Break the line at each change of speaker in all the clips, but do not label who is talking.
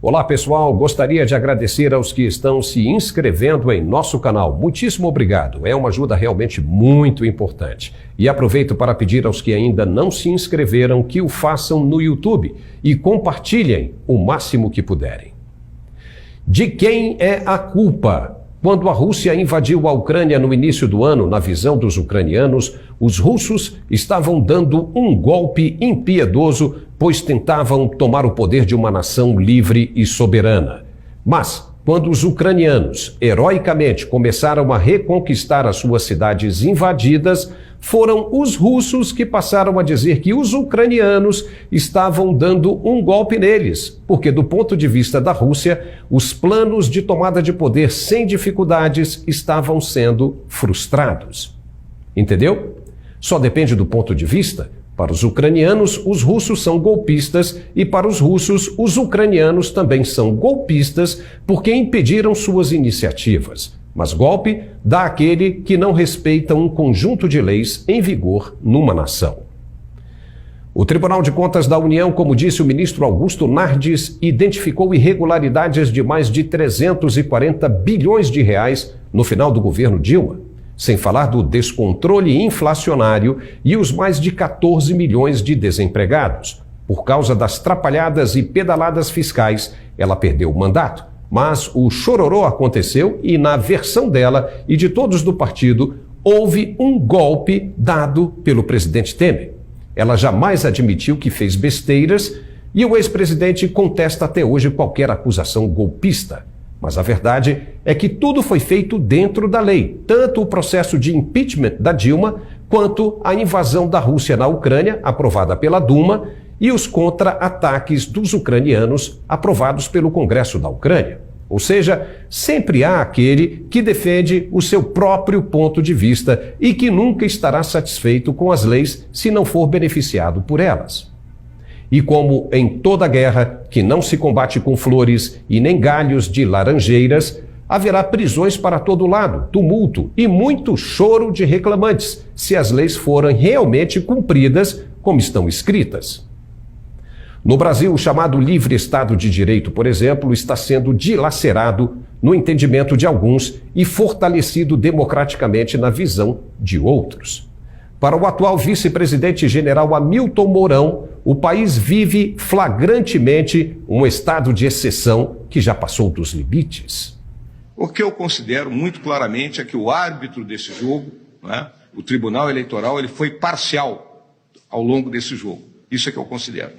Olá pessoal, gostaria de agradecer aos que estão se inscrevendo em nosso canal. Muitíssimo obrigado, é uma ajuda realmente muito importante. E aproveito para pedir aos que ainda não se inscreveram que o façam no YouTube e compartilhem o máximo que puderem. De quem é a culpa? Quando a Rússia invadiu a Ucrânia no início do ano, na visão dos ucranianos, os russos estavam dando um golpe impiedoso, pois tentavam tomar o poder de uma nação livre e soberana. Mas, quando os ucranianos, heroicamente, começaram a reconquistar as suas cidades invadidas, foram os russos que passaram a dizer que os ucranianos estavam dando um golpe neles, porque do ponto de vista da Rússia, os planos de tomada de poder sem dificuldades estavam sendo frustrados. Entendeu? Só depende do ponto de vista. Para os ucranianos, os russos são golpistas e para os russos, os ucranianos também são golpistas porque impediram suas iniciativas. Mas golpe dá àquele que não respeita um conjunto de leis em vigor numa nação. O Tribunal de Contas da União, como disse o ministro Augusto Nardes, identificou irregularidades de mais de 340 bilhões de reais no final do governo Dilma, sem falar do descontrole inflacionário e os mais de 14 milhões de desempregados. Por causa das trapalhadas e pedaladas fiscais, ela perdeu o mandato. Mas o chororô aconteceu e, na versão dela e de todos do partido, houve um golpe dado pelo presidente Temer. Ela jamais admitiu que fez besteiras e o ex-presidente contesta até hoje qualquer acusação golpista. Mas a verdade é que tudo foi feito dentro da lei, tanto o processo de impeachment da Dilma, quanto a invasão da Rússia na Ucrânia, aprovada pela Duma, e os contra-ataques dos ucranianos aprovados pelo Congresso da Ucrânia. Ou seja, sempre há aquele que defende o seu próprio ponto de vista e que nunca estará satisfeito com as leis se não for beneficiado por elas. E como em toda guerra, que não se combate com flores e nem galhos de laranjeiras, haverá prisões para todo lado, tumulto e muito choro de reclamantes, se as leis forem realmente cumpridas como estão escritas. No Brasil, o chamado livre Estado de Direito, por exemplo, está sendo dilacerado no entendimento de alguns e fortalecido democraticamente na visão de outros. Para o atual vice-presidente general Hamilton Mourão, o país vive flagrantemente um estado de exceção que já passou dos limites.
O que eu considero muito claramente é que o árbitro desse jogo, o Tribunal Eleitoral, ele foi parcial ao longo desse jogo. Isso é que eu considero.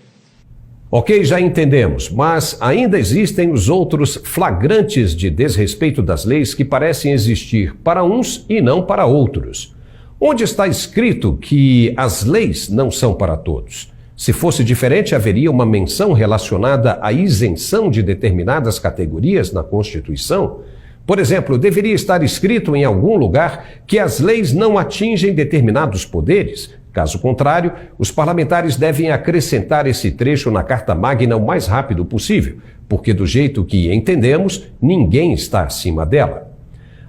Ok, já entendemos, mas ainda existem os outros flagrantes de desrespeito das leis que parecem existir para uns e não para outros. Onde está escrito que as leis não são para todos? Se fosse diferente, haveria uma menção relacionada à isenção de determinadas categorias na Constituição? Por exemplo, deveria estar escrito em algum lugar que as leis não atingem determinados poderes? Caso contrário, os parlamentares devem acrescentar esse trecho na Carta Magna o mais rápido possível, porque do jeito que entendemos, ninguém está acima dela.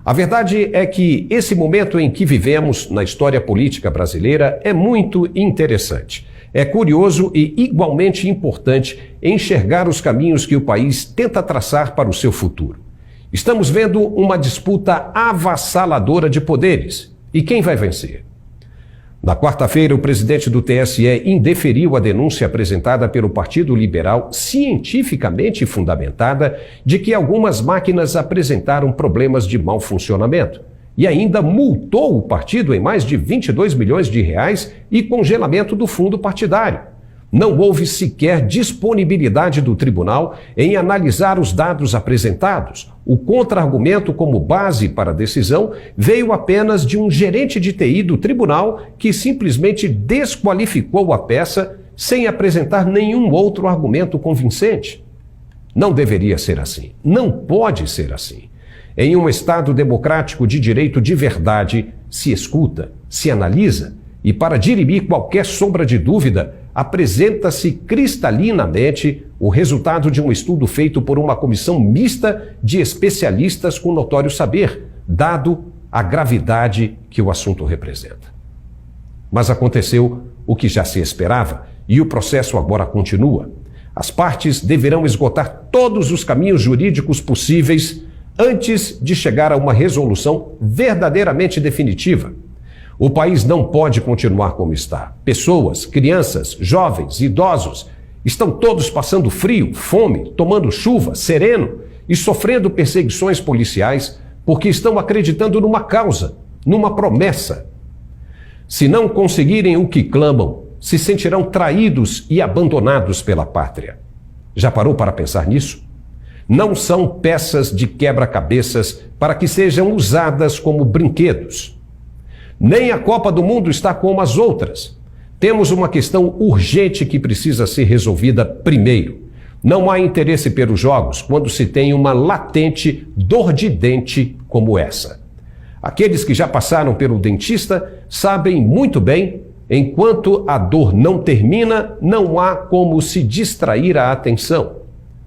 A verdade é que esse momento em que vivemos na história política brasileira é muito interessante. É curioso e igualmente importante enxergar os caminhos que o país tenta traçar para o seu futuro. Estamos vendo uma disputa avassaladora de poderes. E quem vai vencer? Na quarta-feira, o presidente do TSE indeferiu a denúncia apresentada pelo Partido Liberal, cientificamente fundamentada, de que algumas máquinas apresentaram problemas de mau funcionamento. E ainda multou o partido em mais de 22 milhões de reais e congelamento do fundo partidário. Não houve sequer disponibilidade do tribunal em analisar os dados apresentados. O contra-argumento como base para a decisão veio apenas de um gerente de TI do tribunal que simplesmente desqualificou a peça sem apresentar nenhum outro argumento convincente. Não deveria ser assim. Não pode ser assim. Em um Estado democrático de direito de verdade, se escuta, se analisa e, para dirimir qualquer sombra de dúvida, apresenta-se cristalinamente o resultado de um estudo feito por uma comissão mista de especialistas com notório saber, dado a gravidade que o assunto representa. Mas aconteceu o que já se esperava e o processo agora continua. As partes deverão esgotar todos os caminhos jurídicos possíveis antes de chegar a uma resolução verdadeiramente definitiva. O país não pode continuar como está. Pessoas, crianças, jovens, idosos estão todos passando frio, fome, tomando chuva, sereno e sofrendo perseguições policiais porque estão acreditando numa causa, numa promessa. Se não conseguirem o que clamam, se sentirão traídos e abandonados pela pátria. Já parou para pensar nisso? Não são peças de quebra-cabeças para que sejam usadas como brinquedos. Nem a Copa do Mundo está como as outras. Temos uma questão urgente que precisa ser resolvida primeiro. Não há interesse pelos jogos quando se tem uma latente dor de dente como essa. Aqueles que já passaram pelo dentista sabem muito bem, enquanto a dor não termina, não há como se distrair a atenção.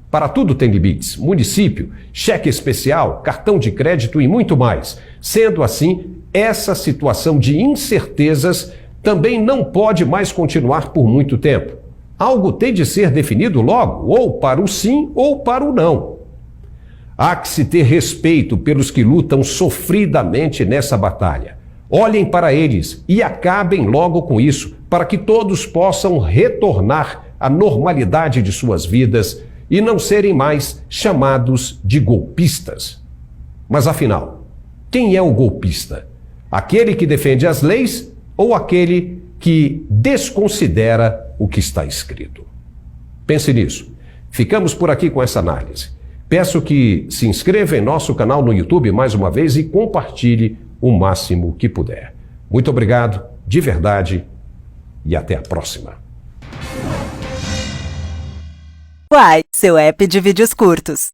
Para tudo tem limites: município, cheque especial, cartão de crédito e muito mais. Sendo assim, essa situação de incertezas também não pode mais continuar por muito tempo. Algo tem de ser definido logo, ou para o sim ou para o não. Há que se ter respeito pelos que lutam sofridamente nessa batalha. Olhem para eles e acabem logo com isso, para que todos possam retornar à normalidade de suas vidas e não serem mais chamados de golpistas. Mas afinal, quem é o golpista? Aquele que defende as leis ou aquele que desconsidera o que está escrito? Pense nisso. Ficamos por aqui com essa análise. Peço que se inscreva em nosso canal no YouTube mais uma vez e compartilhe o máximo que puder. Muito obrigado, de verdade, e até a próxima.
Uai, seu app de vídeos curtos.